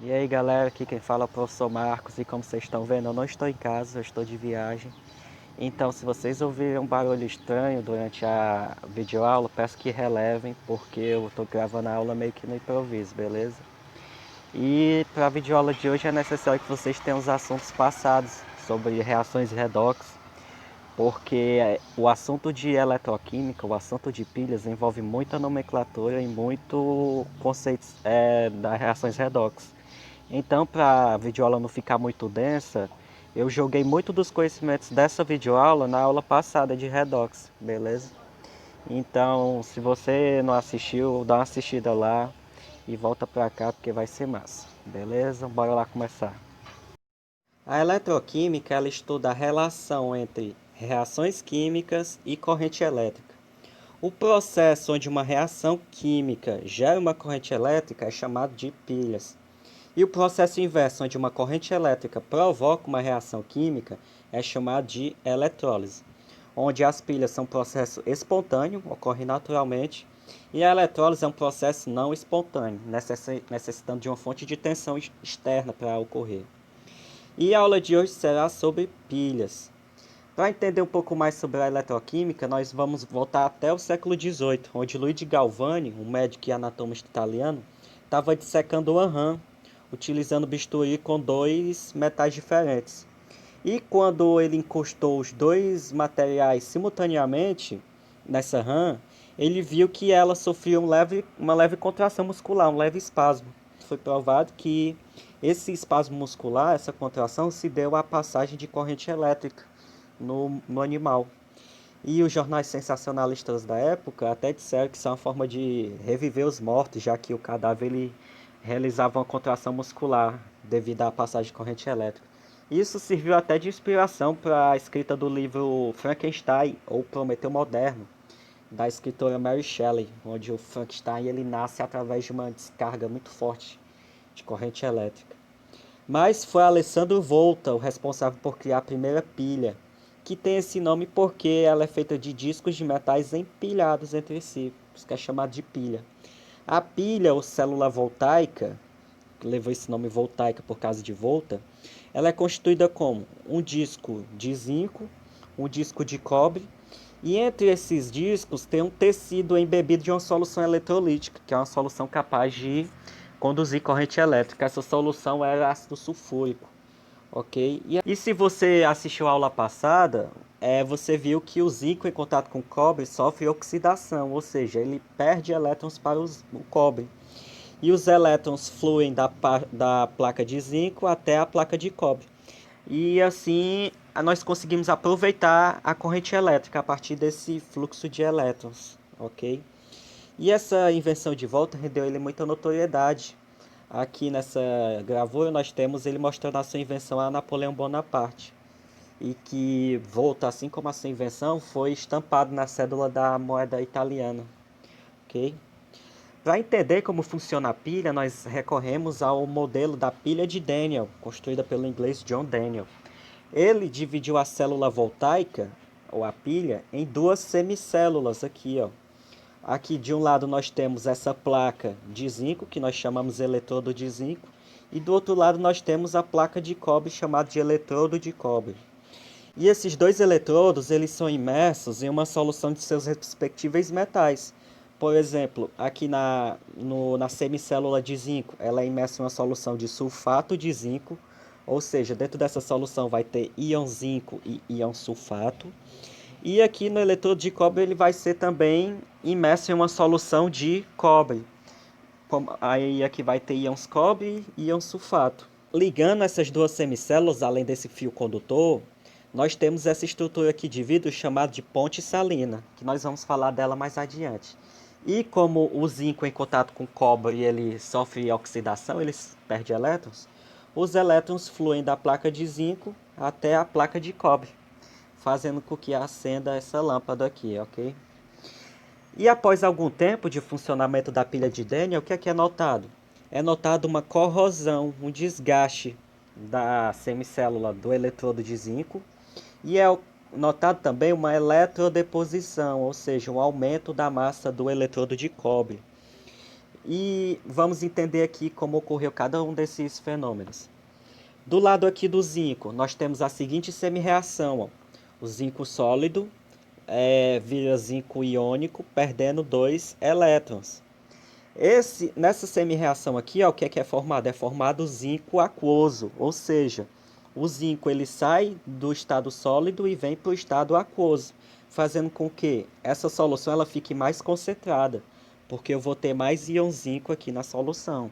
E aí galera, aqui quem fala é o professor Marcos e como vocês estão vendo eu não estou em casa, eu estou de viagem. Então se vocês ouvirem um barulho estranho durante a videoaula, peço que relevem porque eu estou gravando a aula meio que no improviso, beleza? E para a videoaula de hoje é necessário que vocês tenham os assuntos passados sobre reações redox, porque o assunto de eletroquímica, o assunto de pilhas envolve muita nomenclatura e muito conceitos das reações redox. Então, para a videoaula não ficar muito densa, eu joguei muito dos conhecimentos dessa videoaula na aula passada de Redox, beleza? Então, se você não assistiu, dá uma assistida lá e volta para cá porque vai ser massa, beleza? Bora lá começar. A eletroquímica ela estuda a relação entre reações químicas e corrente elétrica. O processo onde uma reação química gera uma corrente elétrica é chamado de pilhas. E o processo inverso, onde uma corrente elétrica provoca uma reação química, é chamado de eletrólise, onde as pilhas são um processo espontâneo, ocorre naturalmente, e a eletrólise é um processo não espontâneo, necessitando de uma fonte de tensão externa para ocorrer. E a aula de hoje será sobre pilhas. Para entender um pouco mais sobre a eletroquímica, nós vamos voltar até o século XVIII, onde Luigi Galvani, um médico e anatomista italiano, estava dissecando uma rã, utilizando bisturi com dois metais diferentes. E quando ele encostou os dois materiais simultaneamente nessa rã, ele viu que ela sofria uma leve contração muscular, um leve espasmo. Foi provado que esse espasmo muscular, essa contração, se deu à passagem de corrente elétrica no animal. E os jornais sensacionalistas da época até disseram que isso é uma forma de reviver os mortos, já que o cadáver ele realizava uma contração muscular devido à passagem de corrente elétrica. Isso serviu até de inspiração para a escrita do livro Frankenstein, ou Prometeu Moderno, da escritora Mary Shelley, onde o Frankenstein ele nasce através de uma descarga muito forte de corrente elétrica. Mas foi Alessandro Volta o responsável por criar a primeira pilha, que tem esse nome porque ela é feita de discos de metais empilhados entre si, por isso que é chamada de pilha. A pilha ou célula voltaica, que levou esse nome voltaica por causa de volta, ela é constituída como um disco de zinco, um disco de cobre, e entre esses discos tem um tecido embebido de uma solução eletrolítica, que é uma solução capaz de conduzir corrente elétrica. Essa solução era ácido sulfúrico, ok? E se você assistiu a aula passada, você viu que o zinco em contato com o cobre sofre oxidação, ou seja, ele perde elétrons para o cobre. E os elétrons fluem da placa de zinco até a placa de cobre. E assim nós conseguimos aproveitar a corrente elétrica a partir desse fluxo de elétrons, ok? E essa invenção de Volta rendeu ele muita notoriedade. Aqui nessa gravura nós temos ele mostrando a sua invenção a Napoleão Bonaparte. E que Volta, assim como a sua invenção, foi estampado na cédula da moeda italiana, ok? Para entender como funciona a pilha, nós recorremos ao modelo da pilha de Daniel, construída pelo inglês John Daniel. Ele dividiu a célula voltaica, ou a pilha, em duas semicélulas aqui, ó. Aqui de um lado nós temos essa placa de zinco, que nós chamamos eletrodo de zinco, e do outro lado nós temos a placa de cobre, chamada de eletrodo de cobre. E esses dois eletrodos, eles são imersos em uma solução de seus respectivos metais. Por exemplo, aqui na semicélula de zinco, ela é imersa em uma solução de sulfato de zinco, ou seja, dentro dessa solução vai ter íon zinco e íon sulfato. E aqui no eletrodo de cobre ele vai ser também imerso em uma solução de cobre. Aí aqui vai ter íons cobre e íon sulfato. Ligando essas duas semicélulas, além desse fio condutor, nós temos essa estrutura aqui de vidro chamada de ponte salina, que nós vamos falar dela mais adiante. E como o zinco em contato com o cobre ele sofre oxidação, ele perde elétrons, os elétrons fluem da placa de zinco até a placa de cobre, fazendo com que acenda essa lâmpada aqui, ok? E após algum tempo de funcionamento da pilha de Daniel, o que é notado? É notado uma corrosão, um desgaste da semicélula do eletrodo de zinco e é notado também uma eletrodeposição, ou seja, um aumento da massa do eletrodo de cobre. E vamos entender aqui como ocorreu cada um desses fenômenos. Do lado aqui do zinco, nós temos a seguinte semi-reação. Ó. O zinco sólido vira zinco iônico, perdendo 2 elétrons. Nessa semi-reação aqui, ó, o que é formado? É formado o zinco aquoso, ou seja, o zinco ele sai do estado sólido e vem para o estado aquoso, fazendo com que essa solução ela fique mais concentrada, porque eu vou ter mais íon zinco aqui na solução.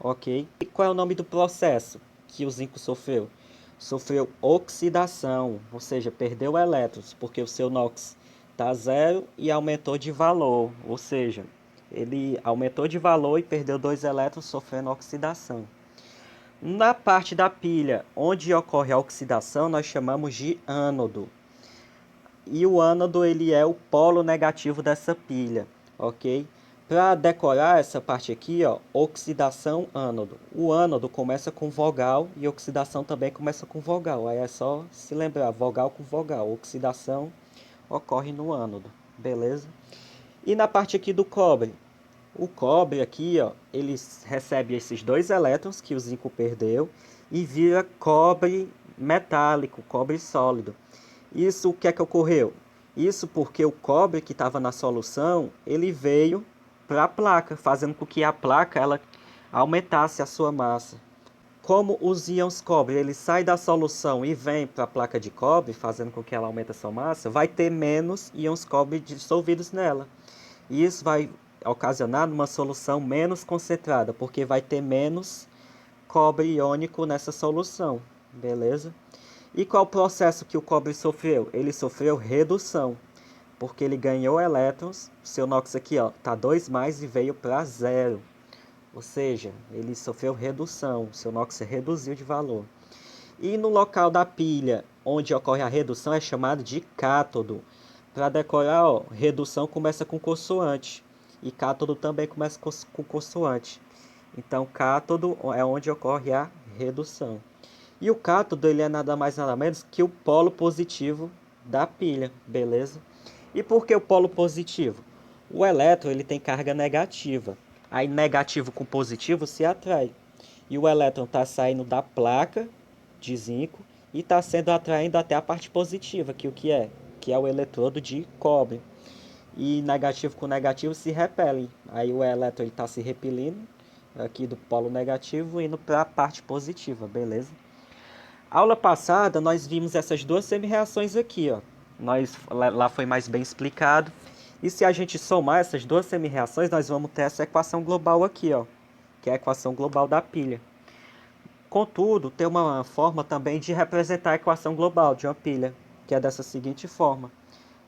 Ok? E qual é o nome do processo que o zinco sofreu? Sofreu oxidação, ou seja, perdeu elétrons, porque o seu NOx está zero e aumentou de valor, ou seja, ele aumentou de valor e perdeu 2 elétrons sofrendo oxidação. Na parte da pilha, onde ocorre a oxidação, nós chamamos de ânodo. E o ânodo ele é o polo negativo dessa pilha, ok? Para decorar essa parte aqui, ó, oxidação ânodo. O ânodo começa com vogal e oxidação também começa com vogal. Aí é só se lembrar, vogal com vogal. Oxidação ocorre no ânodo, beleza? E na parte aqui do cobre. O cobre aqui, ó, ele recebe esses 2 elétrons que o zinco perdeu e vira cobre metálico, cobre sólido. Isso o que é que ocorreu? Isso porque o cobre que estava na solução, ele veio para a placa, fazendo com que a placa ela aumentasse a sua massa. Como os íons cobre ele sai da solução e vem para a placa de cobre, fazendo com que ela aumente a sua massa, vai ter menos íons cobre dissolvidos nela. E isso vai ocasionar uma solução menos concentrada, porque vai ter menos cobre iônico nessa solução, beleza? E qual o processo que o cobre sofreu? Ele sofreu redução, porque ele ganhou elétrons, seu NOx aqui está 2 mais e veio para 0. Ou seja, ele sofreu redução, seu NOx reduziu de valor. E no local da pilha, onde ocorre a redução, é chamado de cátodo. Para decorar, ó, redução começa com consoante e cátodo também começa com consoante. Então, cátodo é onde ocorre a redução. E o cátodo ele é nada mais nada menos que o polo positivo da pilha, beleza? E por que o polo positivo? O elétron ele tem carga negativa. Aí negativo com positivo se atrai. E o elétron está saindo da placa de zinco e está sendo atraindo até a parte positiva, que o que é? Que é o eletrodo de cobre. E negativo com negativo se repelem. Aí o elétron está se repelindo aqui do polo negativo indo para a parte positiva, beleza? Aula passada nós vimos essas 2 semi-reações aqui, ó. Lá foi mais bem explicado. E se a gente somar essas 2 semi-reações, nós vamos ter essa equação global aqui, ó, que é a equação global da pilha. Contudo, tem uma forma também de representar a equação global de uma pilha, que é dessa seguinte forma.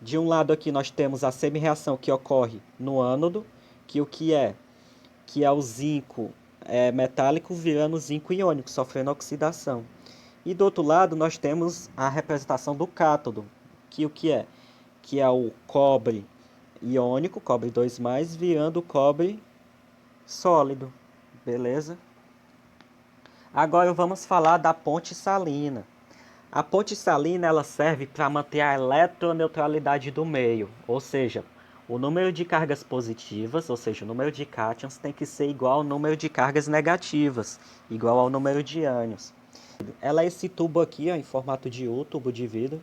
De um lado aqui nós temos a semi-reação que ocorre no ânodo, que o que é? Que é o zinco metálico virando zinco iônico, sofrendo oxidação. E do outro lado nós temos a representação do cátodo, que o que é? Que é o cobre iônico, cobre 2+, virando cobre sólido, beleza? Agora vamos falar da ponte salina. A ponte salina ela serve para manter a eletroneutralidade do meio, ou seja, o número de cargas positivas, ou seja, o número de cátions tem que ser igual ao número de cargas negativas, igual ao número de ânions. Ela é esse tubo aqui, ó, em formato de U, tubo de vidro.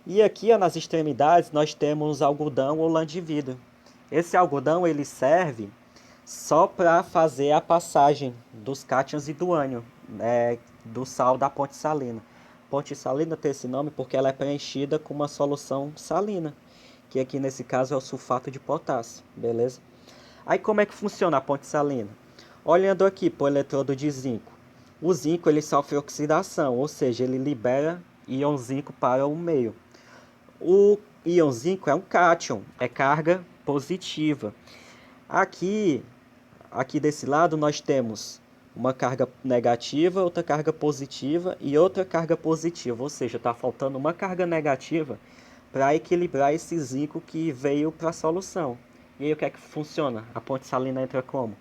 E aqui, ó, nas extremidades nós temos algodão ou lã de vidro. Esse algodão ele serve só para fazer a passagem dos cátions e do ânion, do sal da ponte salina. Ponte salina tem esse nome porque ela é preenchida com uma solução salina, que aqui nesse caso é o sulfato de potássio, beleza? Aí como é que funciona a ponte salina? Olhando aqui para o eletrodo de zinco, o zinco ele sofre oxidação, ou seja, ele libera íon zinco para o meio. O íon zinco é um cátion, é carga positiva. Aqui desse lado nós temos uma carga negativa, outra carga positiva e outra carga positiva, ou seja, está faltando uma carga negativa para equilibrar esse zinco que veio para a solução. E aí o que é que funciona? A ponte salina entra como?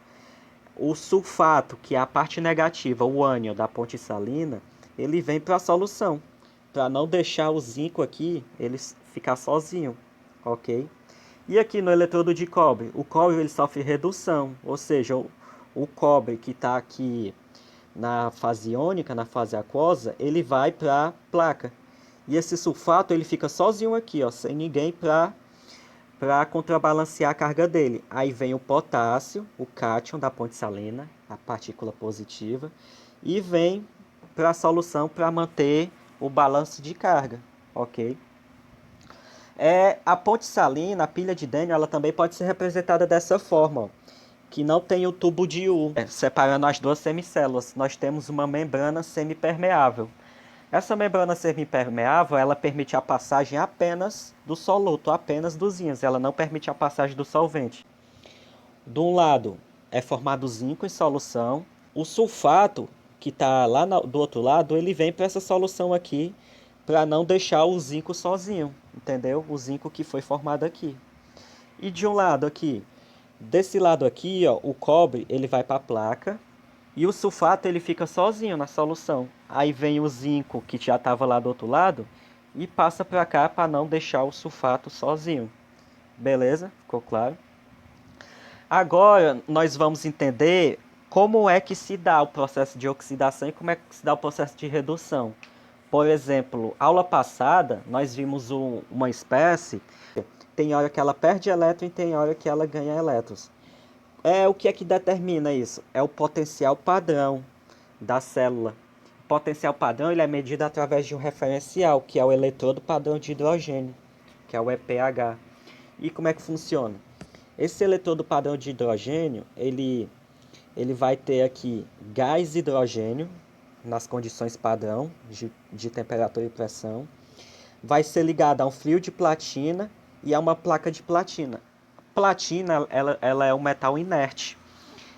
O sulfato, que é a parte negativa, o ânion da ponte salina, ele vem para a solução, para não deixar o zinco aqui ele ficar sozinho, ok? E aqui no eletrodo de cobre, o cobre ele sofre redução, ou seja, o cobre que está aqui na fase iônica, na fase aquosa, ele vai para a placa. E esse sulfato ele fica sozinho aqui, ó, sem ninguém para contrabalancear a carga dele. Aí vem o potássio, o cátion da ponte salina, a partícula positiva, e vem para a solução para manter o balanço de carga, ok? A ponte salina, a pilha de Daniell, ela também pode ser representada dessa forma, ó, que não tem o tubo de U, separando as duas semicélulas. Nós temos uma membrana semipermeável. Essa membrana semipermeável, ela permite a passagem apenas do soluto, apenas dos íons. Ela não permite a passagem do solvente. De um lado é formado zinco em solução. O sulfato, que está lá do outro lado, ele vem para essa solução aqui, para não deixar o zinco sozinho, entendeu? O zinco que foi formado aqui. E de um lado aqui, desse lado aqui, ó, o cobre ele vai para a placa e o sulfato ele fica sozinho na solução. Aí vem o zinco que já estava lá do outro lado e passa para cá para não deixar o sulfato sozinho. Beleza? Ficou claro? Agora nós vamos entender como é que se dá o processo de oxidação e como é que se dá o processo de redução. Por exemplo, aula passada nós vimos uma espécie, tem hora que ela perde elétron e tem hora que ela ganha elétrons. O que é que determina isso? É o potencial padrão da célula. O potencial padrão ele é medido através de um referencial, que é o eletrodo padrão de hidrogênio, que é o EPH. E como é que funciona? Esse eletrodo padrão de hidrogênio, ele vai ter aqui gás hidrogênio, nas condições padrão de temperatura e pressão. Vai ser ligado a um fio de platina e a uma placa de platina. Platina ela é um metal inerte.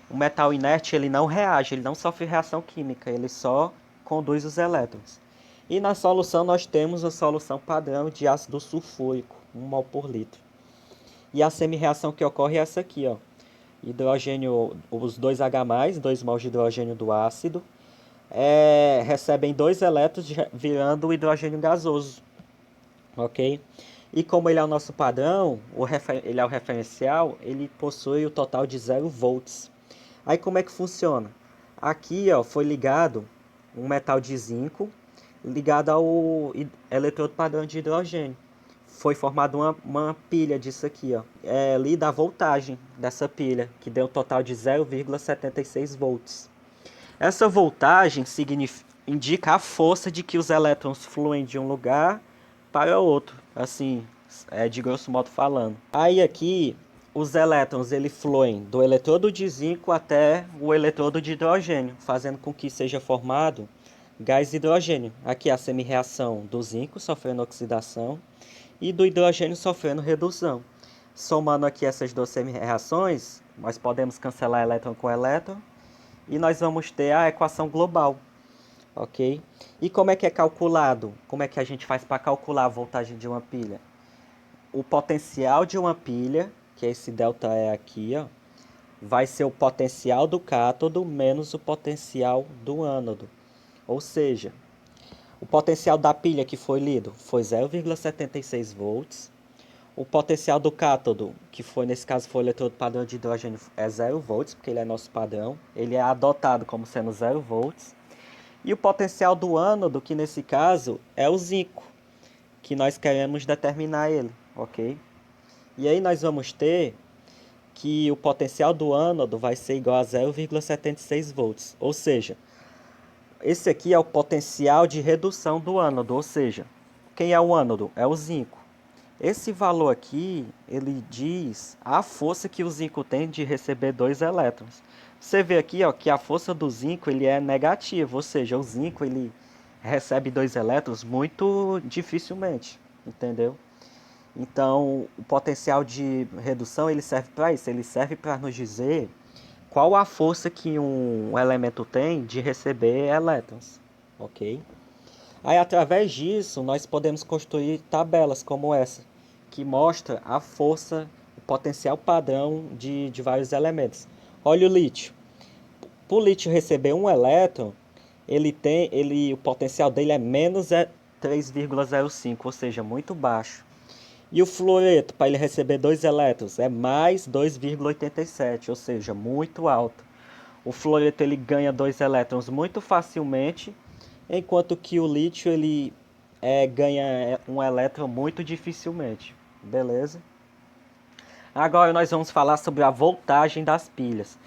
O metal inerte ele não reage, ele não sofre reação química, ele só conduz os elétrons. E na solução nós temos a solução padrão de ácido sulfúrico, 1 mol por litro. E a semi-reação que ocorre é essa aqui, ó. Hidrogênio, os 2H+, 2 mols de hidrogênio do ácido, recebem 2 elétrons virando o hidrogênio gasoso, ok? E como ele é o nosso padrão, ele é o referencial, ele possui o total de 0 volts. Aí como é que funciona? Aqui ó, foi ligado um metal de zinco ligado ao eletrodo padrão de hidrogênio. Foi formada uma pilha disso aqui, ó. Ali da voltagem dessa pilha, que deu um total de 0,76 volts. Essa voltagem indica a força de que os elétrons fluem de um lugar para outro, assim, de grosso modo falando. Aí aqui, os elétrons eles fluem do eletrodo de zinco até o eletrodo de hidrogênio, fazendo com que seja formado gás hidrogênio. Aqui a semi-reação do zinco sofrendo oxidação e do hidrogênio sofrendo redução. Somando aqui essas duas semi-reações, nós podemos cancelar elétron com elétron e nós vamos ter a equação global, ok? E como é que é calculado? Como é que a gente faz para calcular a voltagem de uma pilha? O potencial de uma pilha, que é esse ΔE aqui, ó, vai ser o potencial do cátodo menos o potencial do ânodo. Ou seja, o potencial da pilha que foi lido foi 0,76 volts. O potencial do cátodo, que foi nesse caso foi o eletrodo padrão de hidrogênio, é 0 volts, porque ele é nosso padrão. Ele é adotado como sendo 0 volts. E o potencial do ânodo, que nesse caso é o zinco, que nós queremos determinar ele, ok? E aí nós vamos ter que o potencial do ânodo vai ser igual a 0,76 volts. Ou seja, esse aqui é o potencial de redução do ânodo, ou seja, quem é o ânodo? É o zinco. Esse valor aqui, ele diz a força que o zinco tem de receber 2 elétrons. Você vê aqui ó, que a força do zinco ele é negativa, ou seja, o zinco ele recebe 2 elétrons muito dificilmente, entendeu? Então, o potencial de redução ele serve para isso, ele serve para nos dizer qual a força que um elemento tem de receber elétrons, ok? Aí, através disso, nós podemos construir tabelas como essa, que mostra a força, o potencial padrão de vários elementos. Olha o lítio. Para o lítio receber um elétron, o potencial dele é menos 3,05, ou seja, muito baixo. E o fluoreto, para ele receber 2 elétrons, é mais 2,87, ou seja, muito alto. O fluoreto ele ganha 2 elétrons muito facilmente, enquanto que o lítio ele ganha um elétron muito dificilmente. Beleza? Agora nós vamos falar sobre a voltagem das pilhas.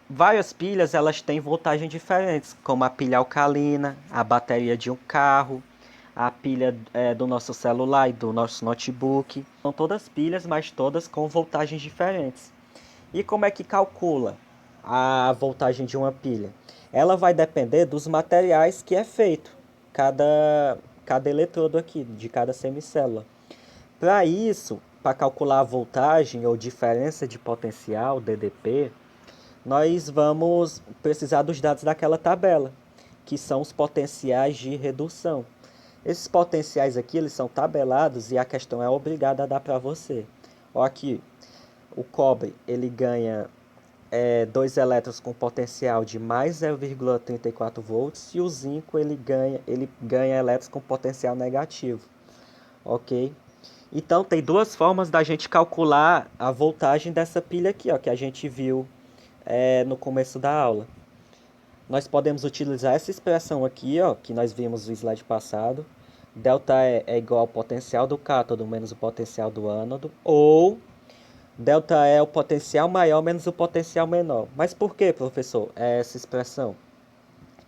Várias pilhas elas têm voltagem diferentes, como a pilha alcalina, a bateria de um carro, a pilha do nosso celular e do nosso notebook. São todas pilhas, mas todas com voltagens diferentes. E como é que calcula a voltagem de uma pilha? Ela vai depender dos materiais que é feito, cada eletrodo aqui, de cada semicélula. Para isso, para calcular a voltagem ou diferença de potencial, DDP, nós vamos precisar dos dados daquela tabela, que são os potenciais de redução. Esses potenciais aqui, eles são tabelados e a questão é obrigada a dar para você. Ó, aqui, o cobre, ele ganha 2 elétrons com potencial de mais 0,34 volts e o zinco, ele ganha elétrons com potencial negativo. Ok? Então, tem duas formas da gente calcular a voltagem dessa pilha aqui, ó, que a gente viu no começo da aula. Nós podemos utilizar essa expressão aqui, ó, que nós vimos no slide passado. Delta E é igual ao potencial do cátodo menos o potencial do ânodo. Ou delta E é o potencial maior menos o potencial menor. Mas por que, professor, essa expressão?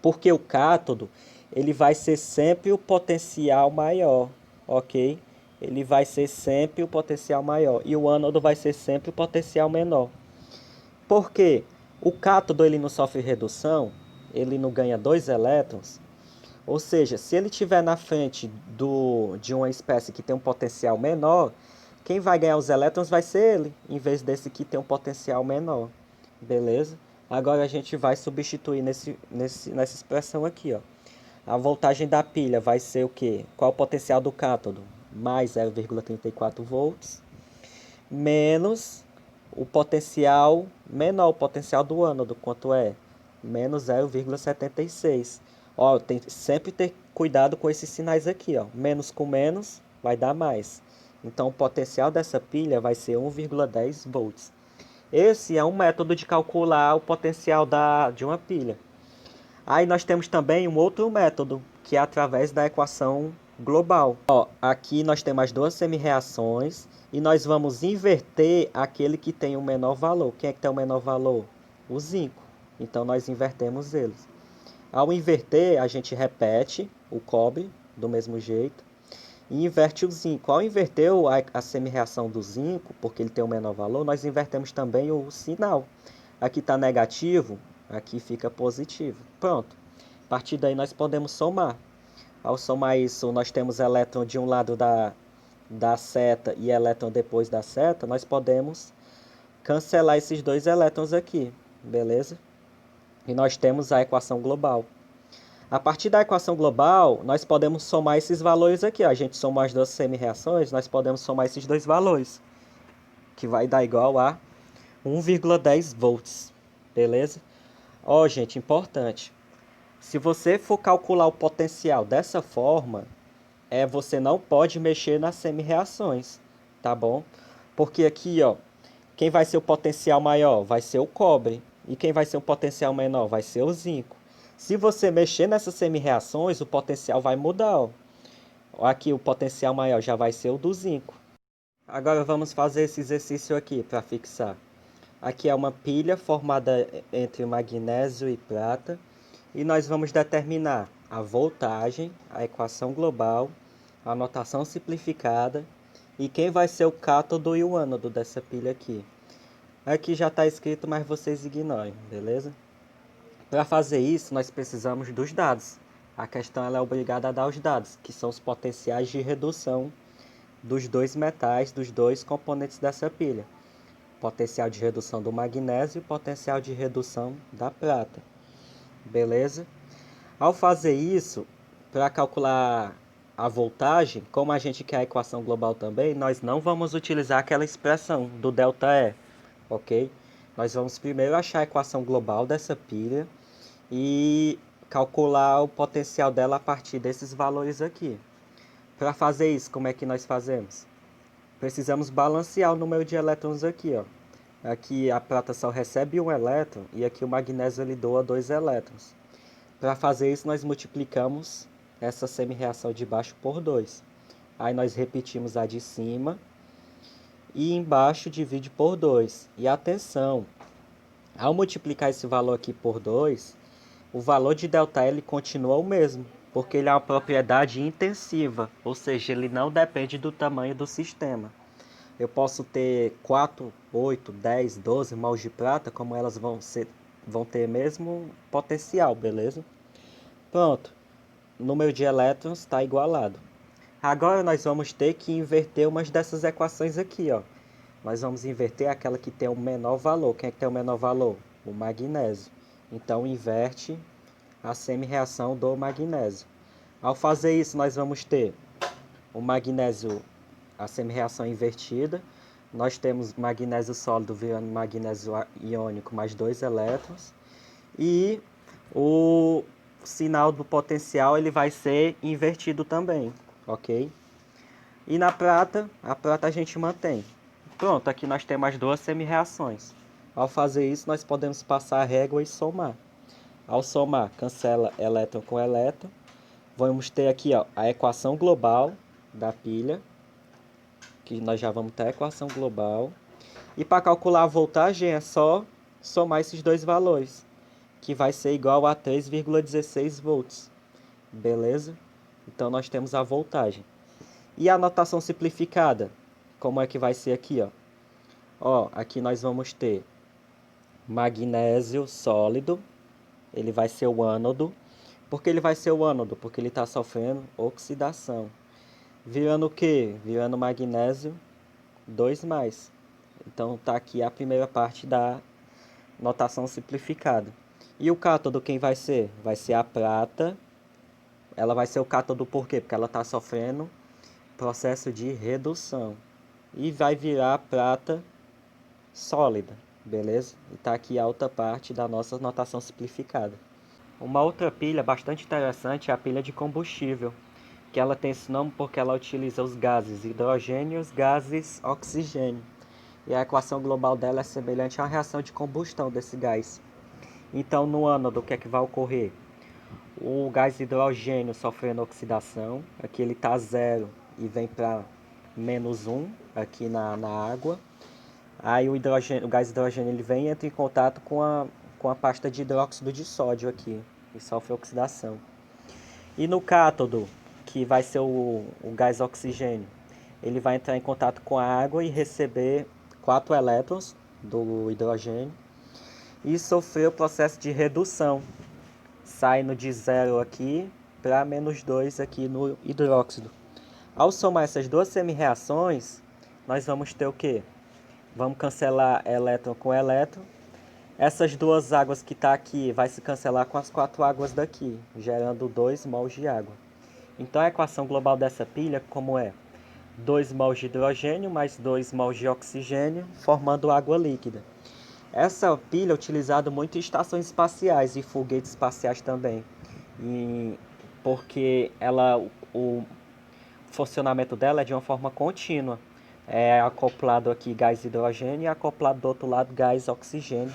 Porque o cátodo ele vai ser sempre o potencial maior, ok? Ele vai ser sempre o potencial maior. E o ânodo vai ser sempre o potencial menor. Porque o cátodo ele não sofre redução, ele não ganha 2 elétrons. Ou seja, se ele estiver na frente de uma espécie que tem um potencial menor, quem vai ganhar os elétrons vai ser ele, em vez desse que tem um potencial menor. Beleza? Agora a gente vai substituir nessa expressão aqui, ó. A voltagem da pilha vai ser o quê? Qual o potencial do cátodo? Mais 0,34 volts, menos o potencial menor, o potencial do ânodo, quanto é? Menos 0,76. Ó, tem sempre ter cuidado com esses sinais aqui, ó. Menos com menos vai dar mais. Então o potencial dessa pilha vai ser 1,10 volts. Esse é um método de calcular o potencial de uma pilha. Aí nós temos também um outro método, que é através da equação global. Ó, aqui nós temos as duas semi-reações e nós vamos inverter aquele que tem o menor valor. Quem é que tem o menor valor? O zinco. Então nós invertemos eles. Ao inverter, a gente repete o cobre do mesmo jeito e inverte o zinco. Ao inverter a semi-reação do zinco, porque ele tem o menor valor, nós invertemos também o sinal. Aqui está negativo, aqui fica positivo. Pronto. A partir daí nós podemos somar. Ao somar isso, nós temos elétron de um lado da seta e elétron depois da seta, nós podemos cancelar esses dois elétrons aqui, beleza? E nós temos a equação global. A partir da equação global, nós podemos somar esses valores aqui. Ó. A gente soma as duas semi-reações, nós podemos somar esses dois valores, que vai dar igual a 1,10 volts, beleza? Ó, gente, importante. Se você for calcular o potencial dessa forma, você não pode mexer nas semi-reações, tá bom? Porque aqui, ó, quem vai ser o potencial maior? Vai ser o cobre. E quem vai ser o potencial menor? Vai ser o zinco. Se você mexer nessas semi-reações, o potencial vai mudar, ó. Aqui o potencial maior já vai ser o do zinco. Agora vamos fazer esse exercício aqui para fixar. Aqui é uma pilha formada entre magnésio e prata. E nós vamos determinar a voltagem, a equação global, a notação simplificada e quem vai ser o cátodo e o ânodo dessa pilha aqui. Aqui já está escrito, mas vocês ignorem, beleza? Para fazer isso, nós precisamos dos dados. A questão ela é obrigada a dar os dados, que são os potenciais de redução dos dois metais, dos dois componentes dessa pilha. Potencial de redução do magnésio e potencial de redução da prata. Beleza? Ao fazer isso, para calcular a voltagem, como a gente quer a equação global também, nós não vamos utilizar aquela expressão do ΔE, ok? Nós vamos primeiro achar a equação global dessa pilha e calcular o potencial dela a partir desses valores aqui. Para fazer isso, como é que nós fazemos? Precisamos balancear o número de elétrons aqui, ó. Aqui a prata só recebe um elétron e aqui o magnésio ele doa 2 elétrons. Para fazer isso, nós multiplicamos essa semi-reação de baixo por 2. Aí nós repetimos a de cima e embaixo divide por 2. E atenção, ao multiplicar esse valor aqui por 2, o valor de ΔL continua o mesmo, porque ele é uma propriedade intensiva, ou seja, ele não depende do tamanho do sistema. Eu posso ter 4, 8, 10, 12 mols de prata, como elas vão ter mesmo potencial, beleza? Pronto, o número de elétrons está igualado. Agora nós vamos ter que inverter umas dessas equações aqui, ó. Nós vamos inverter aquela que tem o menor valor. Quem é que tem o menor valor? O magnésio. Então inverte a semi-reação do magnésio. Ao fazer isso, nós vamos ter o magnésio, a semi-reação invertida. Nós temos magnésio sólido virando magnésio iônico mais 2 elétrons. E o sinal do potencial ele vai ser invertido também, ok? E na prata, a prata a gente mantém. Pronto, aqui nós temos as duas semi-reações. Ao fazer isso, nós podemos passar a régua e somar. Ao somar, cancela elétron com elétron. Vamos ter aqui, ó, a equação global da pilha, que nós já vamos ter a equação global. E para calcular a voltagem é só somar esses dois valores, que vai ser igual a 3,16 volts. Beleza? Então nós temos a voltagem. E a notação simplificada, como é que vai ser aqui, ó? Ó, aqui nós vamos ter magnésio sólido, ele vai ser o ânodo. Por que ele vai ser o ânodo? Porque ele está sofrendo oxidação. Virando o quê? Virando magnésio 2+. Então tá aqui a primeira parte da notação simplificada. E o cátodo quem vai ser? Vai ser a prata. Ela vai ser o cátodo por quê? Porque ela está sofrendo processo de redução. E vai virar prata sólida, beleza? E tá aqui a outra parte da nossa notação simplificada. Uma outra pilha bastante interessante é a pilha de combustível, que ela tem esse nome porque ela utiliza os gases hidrogênio e os gases oxigênio. E a equação global dela é semelhante à reação de combustão desse gás. Então, no ânodo, o que é que vai ocorrer? O gás hidrogênio sofrendo oxidação, aqui ele está 0 e vem para -1 aqui na água. Aí o gás hidrogênio ele vem e entra em contato com a pasta de hidróxido de sódio aqui, e sofre oxidação. E no cátodo, que vai ser o gás oxigênio, ele vai entrar em contato com a água e receber 4 elétrons do hidrogênio e sofrer o processo de redução, saindo de 0 aqui para -2 aqui no hidróxido. Ao somar essas duas semi-reações, nós vamos ter o quê? Vamos cancelar elétron com elétron. Essas duas águas que está aqui vai se cancelar com as 4 águas daqui, gerando 2 mols de água. Então a equação global dessa pilha como é? 2 mols de hidrogênio mais 2 mols de oxigênio, formando água líquida. Essa pilha é utilizada muito em estações espaciais e foguetes espaciais também, porque o funcionamento dela é de uma forma contínua. É acoplado aqui gás hidrogênio e acoplado do outro lado gás oxigênio.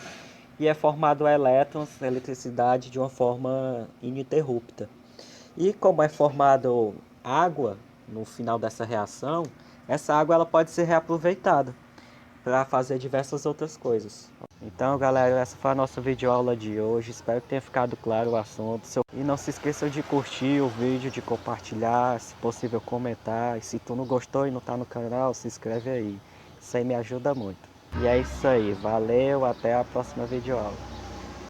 E é formado elétrons, eletricidade de uma forma ininterrupta. E como é formado água no final dessa reação, essa água ela pode ser reaproveitada para fazer diversas outras coisas. Então, galera, essa foi a nossa videoaula de hoje. Espero que tenha ficado claro o assunto. E não se esqueça de curtir o vídeo, de compartilhar, se possível comentar. E se tu não gostou e não está no canal, se inscreve aí. Isso aí me ajuda muito. E é isso aí. Valeu, até a próxima videoaula.